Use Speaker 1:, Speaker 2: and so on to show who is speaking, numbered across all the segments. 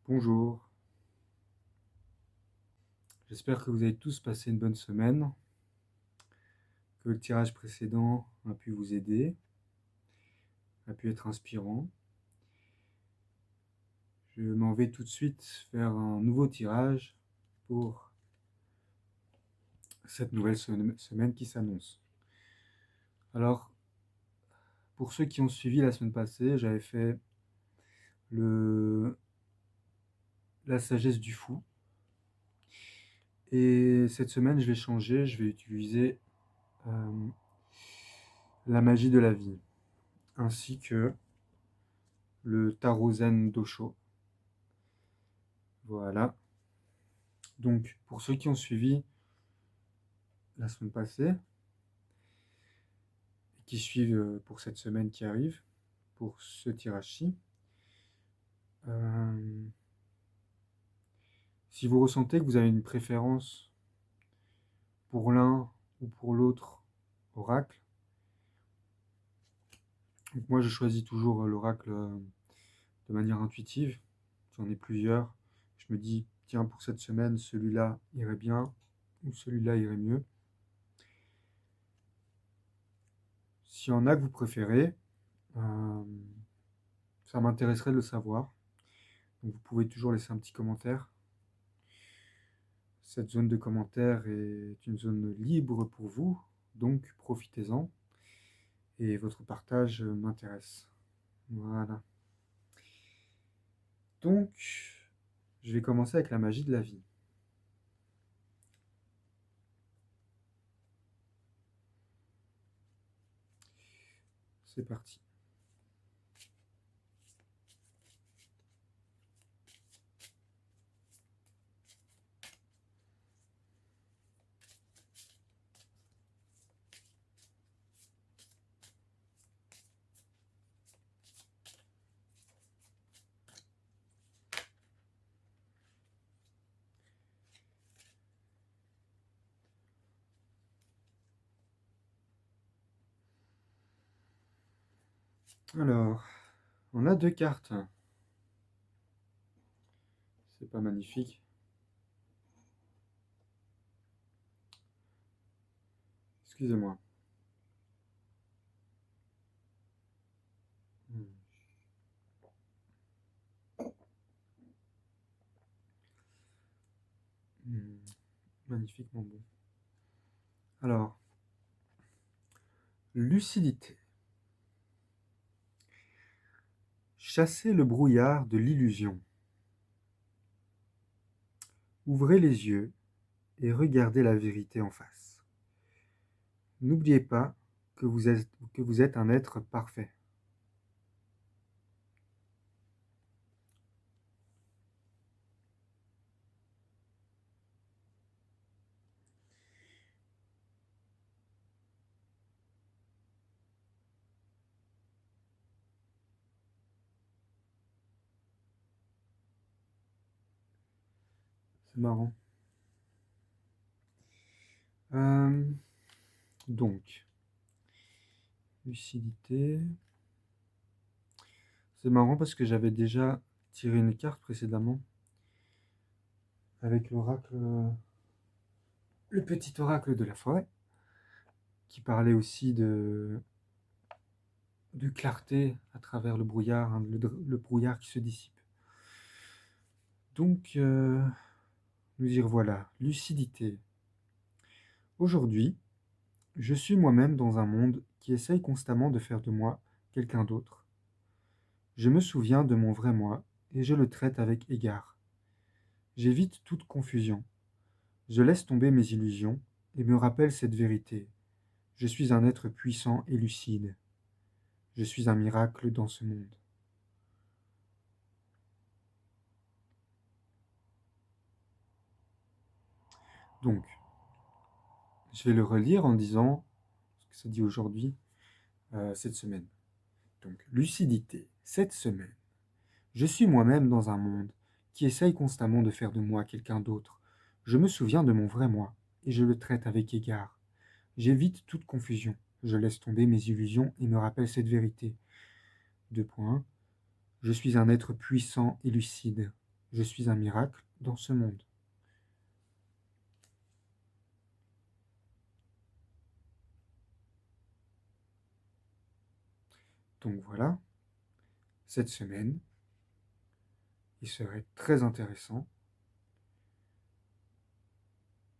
Speaker 1: Bonjour, j'espère que vous avez tous passé une bonne semaine, que le tirage précédent a pu vous aider, a pu être inspirant. Je m'en vais tout de suite faire un nouveau tirage pour cette nouvelle semaine qui s'annonce. Alors, pour ceux qui ont suivi la semaine passée, j'avais fait la sagesse du fou. Et cette semaine, je vais changer, je vais utiliser euh, la magie de la vie, ainsi que le tarot zen d'Osho. Voilà. Donc, pour ceux qui ont suivi la semaine passée, et qui suivent pour cette semaine qui arrive, pour ce tirage-ci, euh, si vous ressentez que vous avez une préférence pour l'un ou pour l'autre oracle, donc moi je choisis toujours l'oracle de manière intuitive. J'en ai plusieurs. Je me dis, tiens, pour cette semaine, celui-là irait bien ou celui-là irait mieux. S'il y en a que vous préférez, euh, ça m'intéresserait de le savoir. Donc vous pouvez toujours laisser un petit commentaire. Cette zone de commentaires est une zone libre pour vous, donc profitez-en. Et votre partage m'intéresse. Voilà. Donc, je vais commencer avec la magie de la vie. C'est parti. Alors, on a deux cartes. C'est pas magnifique. Excusez-moi. Hmm, magnifiquement bon. Alors, lucidité. Chassez le brouillard de l'illusion. Ouvrez les yeux et regardez la vérité en face. N'oubliez pas que vous êtes un être parfait. C'est marrant. Euh, donc, lucidité. C'est marrant parce que j'avais déjà tiré une carte précédemment avec l'oracle, le petit oracle de la forêt, qui parlait aussi de clarté à travers le brouillard, hein, le brouillard qui se dissipe. Donc, nous y revoilà. Lucidité. Aujourd'hui, je suis moi-même dans un monde qui essaye constamment de faire de moi quelqu'un d'autre. Je me souviens de mon vrai moi et je le traite avec égard. J'évite toute confusion. Je laisse tomber mes illusions et me rappelle cette vérité. Je suis un être puissant et lucide. Je suis un miracle dans ce monde. Donc, je vais le relire en disant ce que ça dit aujourd'hui, cette semaine. Donc, lucidité, cette semaine. Je suis moi-même dans un monde qui essaye constamment de faire de moi quelqu'un d'autre. Je me souviens de mon vrai moi et je le traite avec égard. J'évite toute confusion. Je laisse tomber mes illusions et me rappelle cette vérité. Deux points. Je suis un être puissant et lucide. Je suis un miracle dans ce monde. Donc voilà, cette semaine, il serait très intéressant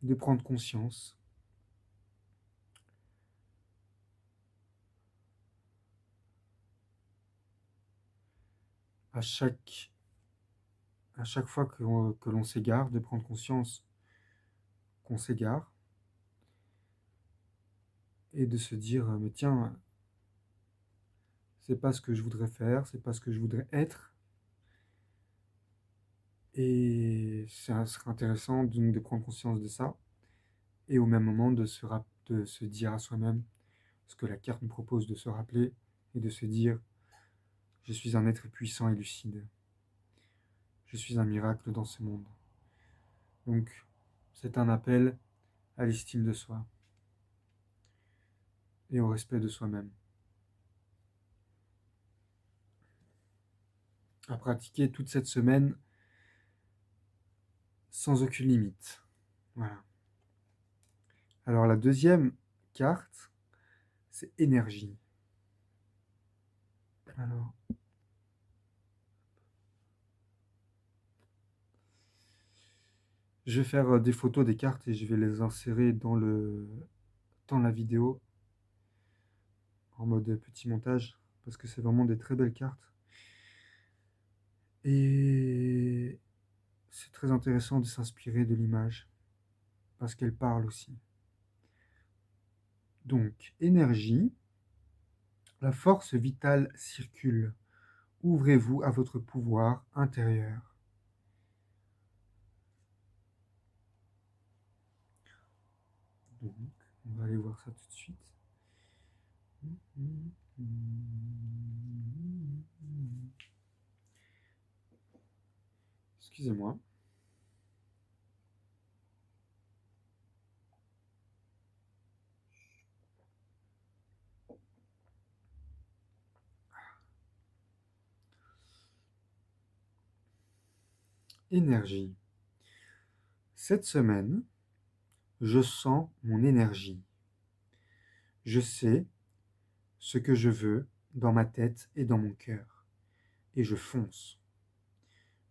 Speaker 1: de prendre conscience à chaque fois que l'on s'égare, de prendre conscience qu'on s'égare et de se dire mais tiens, c'est pas ce que je voudrais faire, c'est pas ce que je voudrais être. Et ça serait intéressant donc de prendre conscience de ça et au même moment de se dire à soi-même ce que la carte nous propose de se rappeler et de se dire je suis un être puissant et lucide. Je suis un miracle dans ce monde. Donc, c'est un appel à l'estime de soi et au respect de soi-même. À pratiquer toute cette semaine sans aucune limite. Voilà. Alors la deuxième carte, c'est énergie. Alors, je vais faire des photos des cartes et je vais les insérer dans la vidéo en mode petit montage parce que c'est vraiment des très belles cartes. Et c'est très intéressant de s'inspirer de l'image parce qu'elle parle aussi. Donc, énergie, la force vitale circule. Ouvrez-vous à votre pouvoir intérieur. Donc, on va aller voir ça tout de suite. Excusez-moi. Énergie. Cette semaine, je sens mon énergie. Je sais ce que je veux dans ma tête et dans mon cœur. Et je fonce.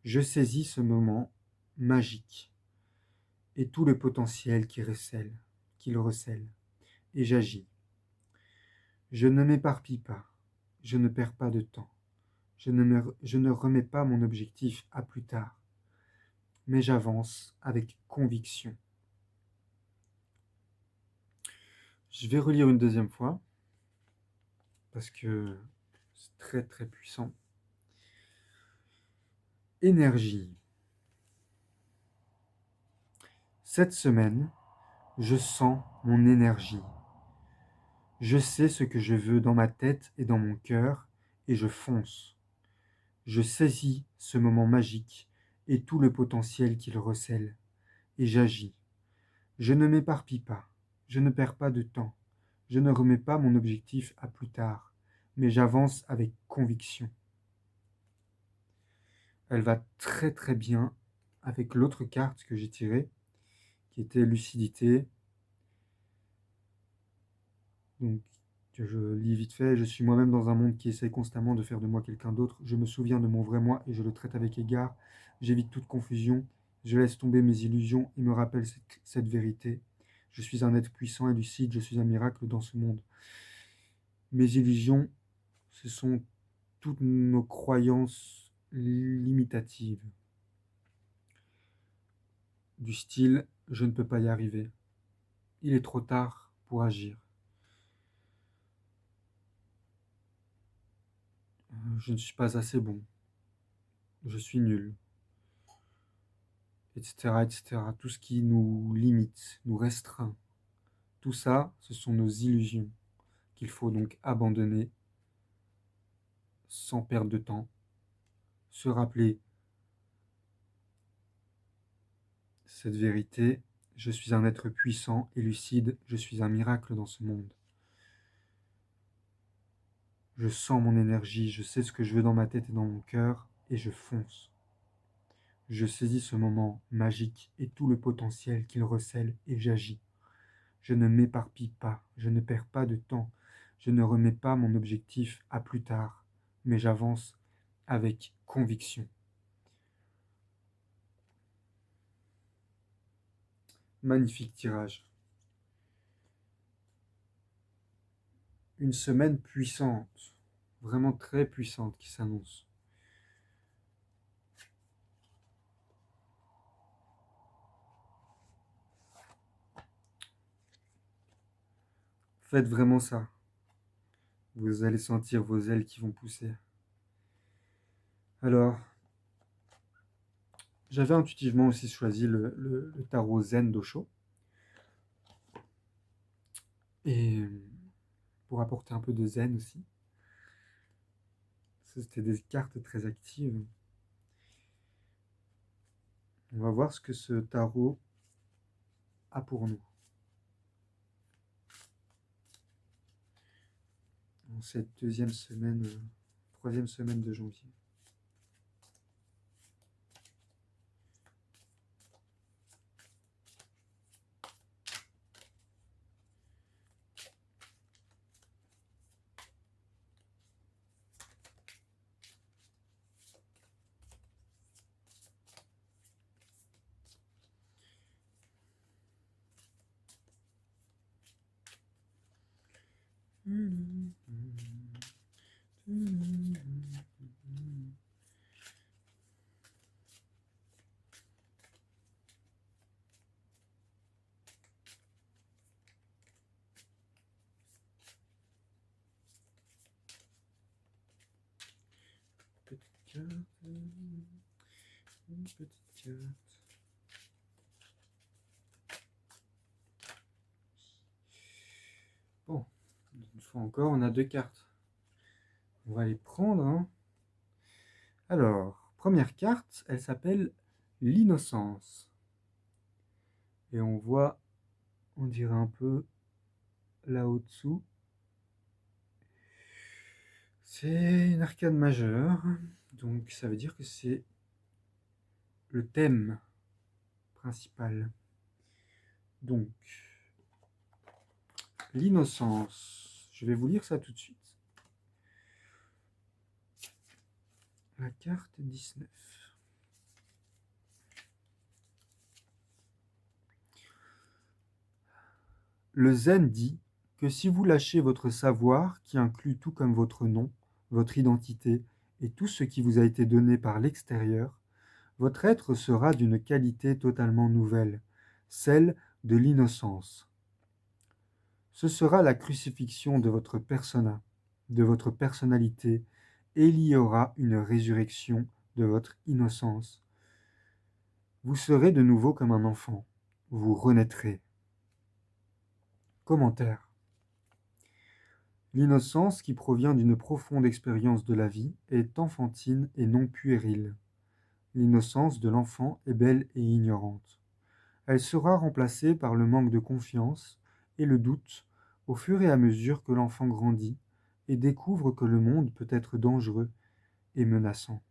Speaker 1: Je saisis ce moment magique et tout le potentiel qu'il recèle. Et j'agis. Je ne m'éparpille pas. Je ne perds pas de temps. Je ne remets pas mon objectif à plus tard. Mais j'avance avec conviction. Je vais relire une deuxième fois parce que c'est très très puissant. Énergie. Cette semaine, je sens mon énergie. Je sais ce que je veux dans ma tête et dans mon cœur et je fonce. Je saisis ce moment magique et tout le potentiel qu'il recèle et j'agis. Je ne m'éparpille pas, je ne perds pas de temps, je ne remets pas mon objectif à plus tard, mais j'avance avec conviction. Elle va très très bien avec l'autre carte que j'ai tirée, qui était lucidité. Donc, je lis vite fait. Je suis moi-même dans un monde qui essaie constamment de faire de moi quelqu'un d'autre. Je me souviens de mon vrai moi et je le traite avec égard. J'évite toute confusion. Je laisse tomber mes illusions et me rappelle cette vérité. Je suis un être puissant et lucide. Je suis un miracle dans ce monde. Mes illusions, ce sont toutes nos croyances limitatives. Du style, je ne peux pas y arriver. Il est trop tard pour agir. Je ne suis pas assez bon. Je suis nul. Etc., etc. Tout ce qui nous limite, nous restreint. Tout ça, ce sont nos illusions qu'il faut donc abandonner sans perdre de temps. Se rappeler cette vérité. Je suis un être puissant et lucide. Je suis un miracle dans ce monde. Je sens mon énergie. Je sais ce que je veux dans ma tête et dans mon cœur. Et je fonce. Je saisis ce moment magique et tout le potentiel qu'il recèle et j'agis. Je ne m'éparpille pas, je ne perds pas de temps, je ne remets pas mon objectif à plus tard, mais j'avance avec conviction. Magnifique tirage. Une semaine puissante, vraiment très puissante qui s'annonce. Faites vraiment ça. Vous allez sentir vos ailes qui vont pousser. Alors, j'avais intuitivement aussi choisi le tarot Zen d'Osho. Et pour apporter un peu de zen aussi. C'était des cartes très actives. On va voir ce que ce tarot a pour nous. En cette deuxième semaine, troisième semaine de janvier. Petite carte. Une petite carte. Bon, une fois encore, on a deux cartes. On va les prendre. Hein. Alors, première carte, elle s'appelle l'innocence. Et on voit, on dirait un peu là-au-dessous. C'est une arcane majeure, donc ça veut dire que c'est le thème principal. Donc, l'innocence. Je vais vous lire ça tout de suite. La carte 19. Le zen dit que si vous lâchez votre savoir, qui inclut tout comme votre nom, votre identité et tout ce qui vous a été donné par l'extérieur, votre être sera d'une qualité totalement nouvelle, celle de l'innocence. Ce sera la crucifixion de votre persona, de votre personnalité, et il y aura une résurrection de votre innocence. Vous serez de nouveau comme un enfant, vous renaîtrez. Commentaire. L'innocence qui provient d'une profonde expérience de la vie est enfantine et non puérile. L'innocence de l'enfant est belle et ignorante. Elle sera remplacée par le manque de confiance et le doute au fur et à mesure que l'enfant grandit et découvre que le monde peut être dangereux et menaçant.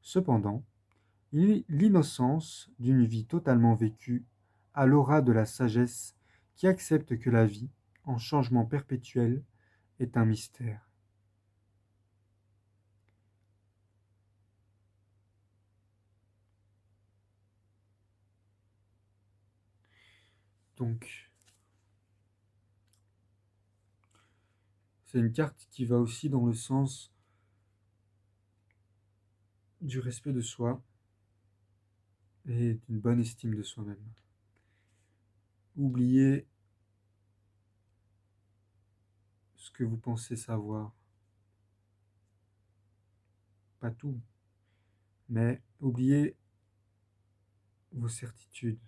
Speaker 1: Cependant, l'innocence d'une vie totalement vécue a l'aura de la sagesse qui accepte que la vie, en changement perpétuel, est un mystère. Donc, c'est une carte qui va aussi dans le sens du respect de soi et d'une bonne estime de soi-même. Oubliez ce que vous pensez savoir. Pas tout, mais oubliez vos certitudes.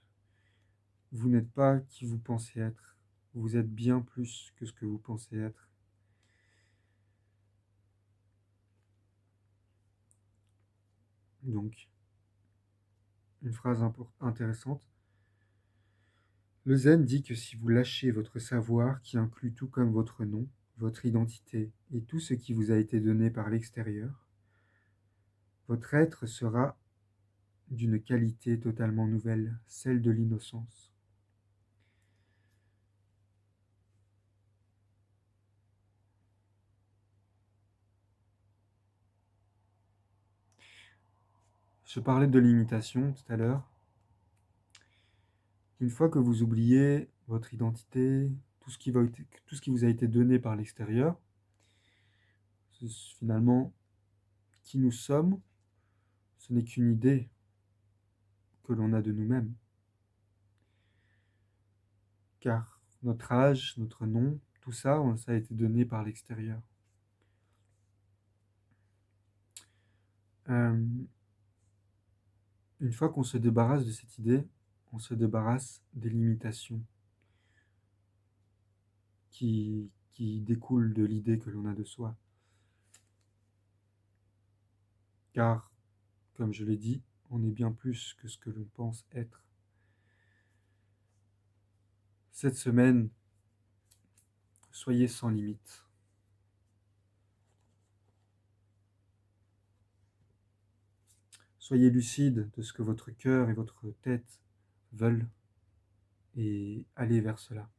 Speaker 1: Vous n'êtes pas qui vous pensez être. Vous êtes bien plus que ce que vous pensez être. Donc, une phrase intéressante. Le zen dit que si vous lâchez votre savoir qui inclut tout comme votre nom, votre identité et tout ce qui vous a été donné par l'extérieur, votre être sera d'une qualité totalement nouvelle, celle de l'innocence. Je parlais de l'imitation tout à l'heure. Une fois que vous oubliez votre identité, tout ce qui vous a été donné par l'extérieur, finalement, qui nous sommes, ce n'est qu'une idée que l'on a de nous-mêmes. Car notre âge, notre nom, tout ça, ça a été donné par l'extérieur. Euh, une fois qu'on se débarrasse de cette idée, on se débarrasse des limitations qui découlent de l'idée que l'on a de soi. Car, comme je l'ai dit, on est bien plus que ce que l'on pense être. Cette semaine, soyez sans limite. Soyez lucide de ce que votre cœur et votre tête veulent et allez vers cela.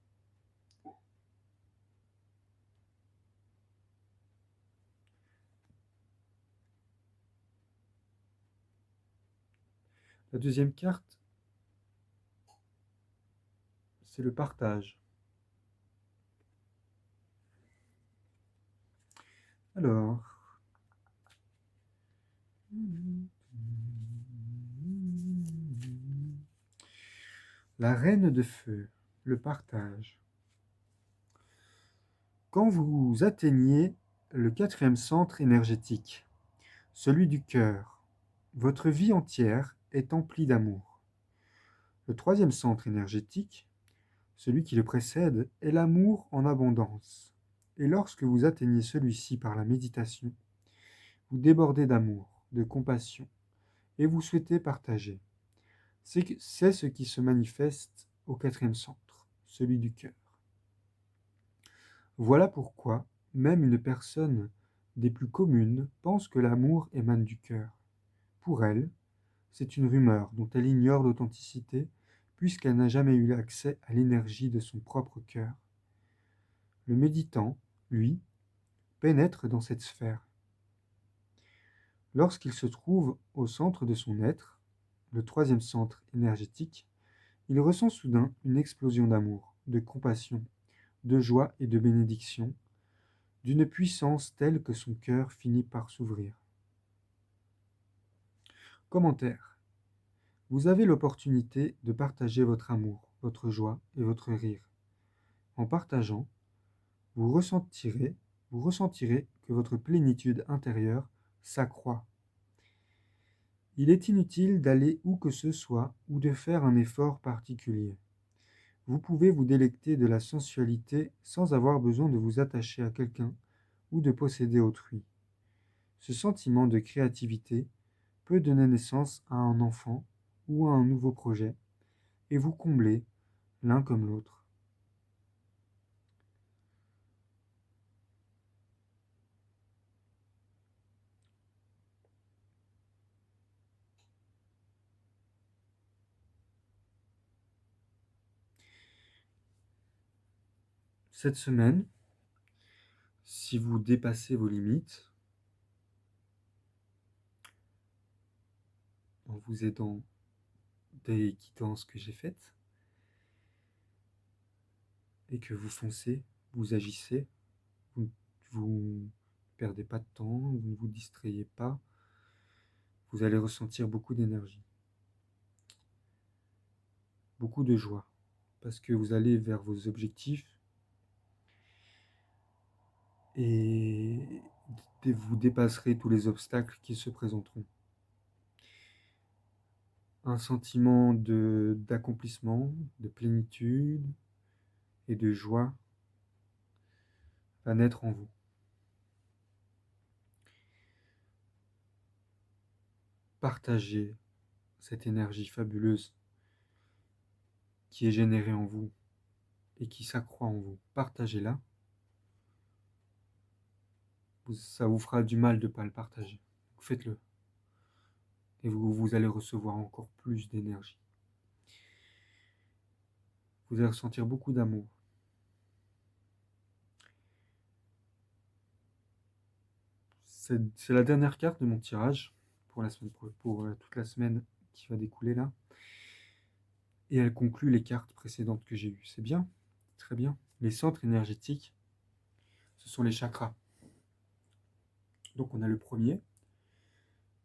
Speaker 1: La deuxième carte, c'est le partage. Alors, la reine de feu, le partage. Quand vous atteignez le quatrième centre énergétique, celui du cœur, votre vie entière est emplie d'amour. Le troisième centre énergétique, celui qui le précède, est l'amour en abondance. Et lorsque vous atteignez celui-ci par la méditation, vous débordez d'amour, de compassion, et vous souhaitez partager. C'est ce qui se manifeste au quatrième centre, celui du cœur. Voilà pourquoi même une personne des plus communes pense que l'amour émane du cœur. Pour elle, c'est une rumeur dont elle ignore l'authenticité puisqu'elle n'a jamais eu accès à l'énergie de son propre cœur. Le méditant, lui, pénètre dans cette sphère. Lorsqu'il se trouve au centre de son être, le troisième centre énergétique, il ressent soudain une explosion d'amour, de compassion, de joie et de bénédiction, d'une puissance telle que son cœur finit par s'ouvrir. Commentaire. Vous avez l'opportunité de partager votre amour, votre joie et votre rire. En partageant, vous ressentirez que votre plénitude intérieure s'accroît. Il est inutile d'aller où que ce soit ou de faire un effort particulier. Vous pouvez vous délecter de la sensualité sans avoir besoin de vous attacher à quelqu'un ou de posséder autrui. Ce sentiment de créativité peut donner naissance à un enfant ou à un nouveau projet et vous combler l'un comme l'autre. Cette semaine, si vous dépassez vos limites, en vous aidant des guidances que j'ai faites, et que vous foncez, vous agissez, vous ne perdez pas de temps, vous ne vous distrayez pas, vous allez ressentir beaucoup d'énergie, beaucoup de joie, parce que vous allez vers vos objectifs et vous dépasserez tous les obstacles qui se présenteront. Un sentiment d'accomplissement, de plénitude et de joie va naître en vous. Partagez cette énergie fabuleuse qui est générée en vous et qui s'accroît en vous. Partagez-la. Ça vous fera du mal de ne pas le partager. Faites-le. et vous allez recevoir encore plus d'énergie. Vous allez ressentir beaucoup d'amour. C'est la dernière carte de mon tirage pour toute la semaine qui va découler là. Et elle conclut les cartes précédentes que j'ai eues. C'est bien, très bien. Les centres énergétiques, ce sont les chakras. Donc on a le premier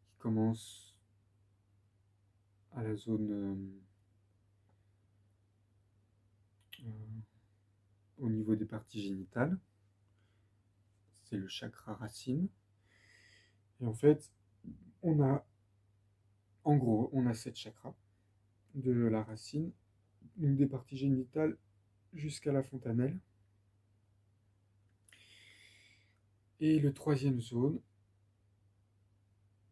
Speaker 1: qui commence à la zone au niveau des parties génitales. C'est le chakra racine. Et en fait, en gros, on a 7 chakras de la racine, donc des parties génitales jusqu'à la fontanelle. Et le troisième zone,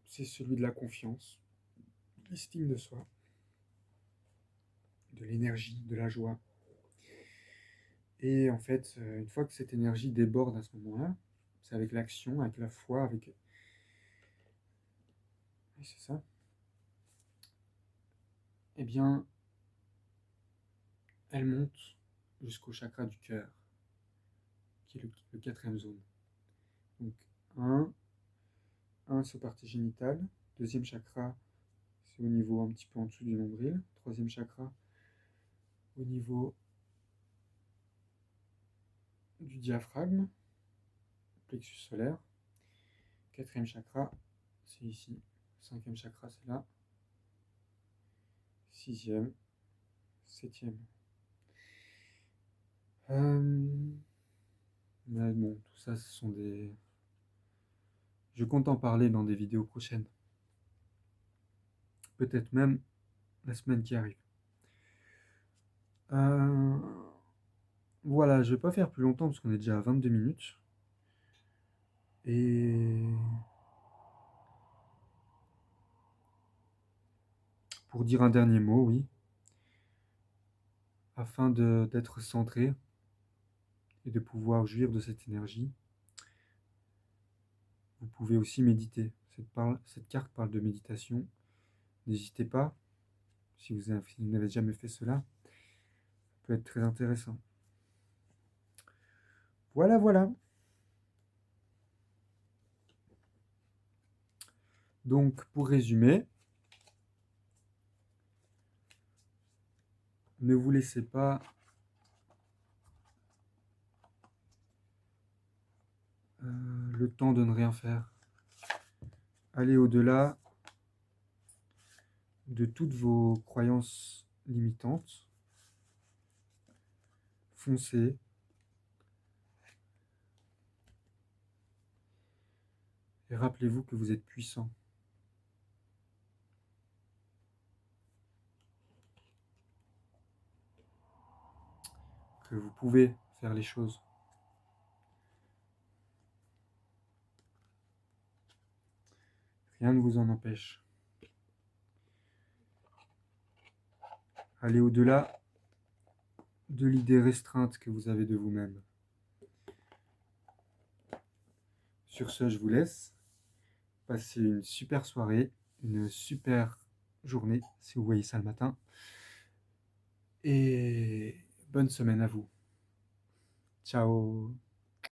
Speaker 1: c'est celui de la confiance, de l'estime de soi, de l'énergie, de la joie. Et en fait, une fois que cette énergie déborde à ce moment-là, c'est avec l'action, avec la foi, avec... Oui, c'est ça. Eh bien, elle monte jusqu'au chakra du cœur, qui est le quatrième zone. Donc, un c'est aux parties génitales. Deuxième chakra, c'est au niveau un petit peu en dessous du nombril. Troisième chakra, au niveau du diaphragme, plexus solaire. Quatrième chakra, c'est ici. Cinquième chakra, c'est là. Sixième, septième. Mais bon, tout ça, ce sont des... Je compte en parler dans des vidéos prochaines. Peut-être même la semaine qui arrive. Voilà, je vais pas faire plus longtemps parce qu'on est déjà à 22 minutes. Et pour dire un dernier mot, oui, afin d'être centré et de pouvoir jouir de cette énergie, vous pouvez aussi méditer. Cette carte parle de méditation. N'hésitez pas, si vous n'avez jamais fait cela, ça peut être très intéressant. Voilà, voilà. Donc, pour résumer, ne vous laissez pas le temps de ne rien faire. Allez au-delà de toutes vos croyances limitantes. Foncez. Et rappelez-vous que vous êtes puissant. Que vous pouvez faire les choses. Rien ne vous en empêche. Allez au-delà de l'idée restreinte que vous avez de vous-même. Sur ce, je vous laisse. Passez une super soirée, une super journée, si vous voyez ça le matin. Et bonne semaine à vous. Ciao.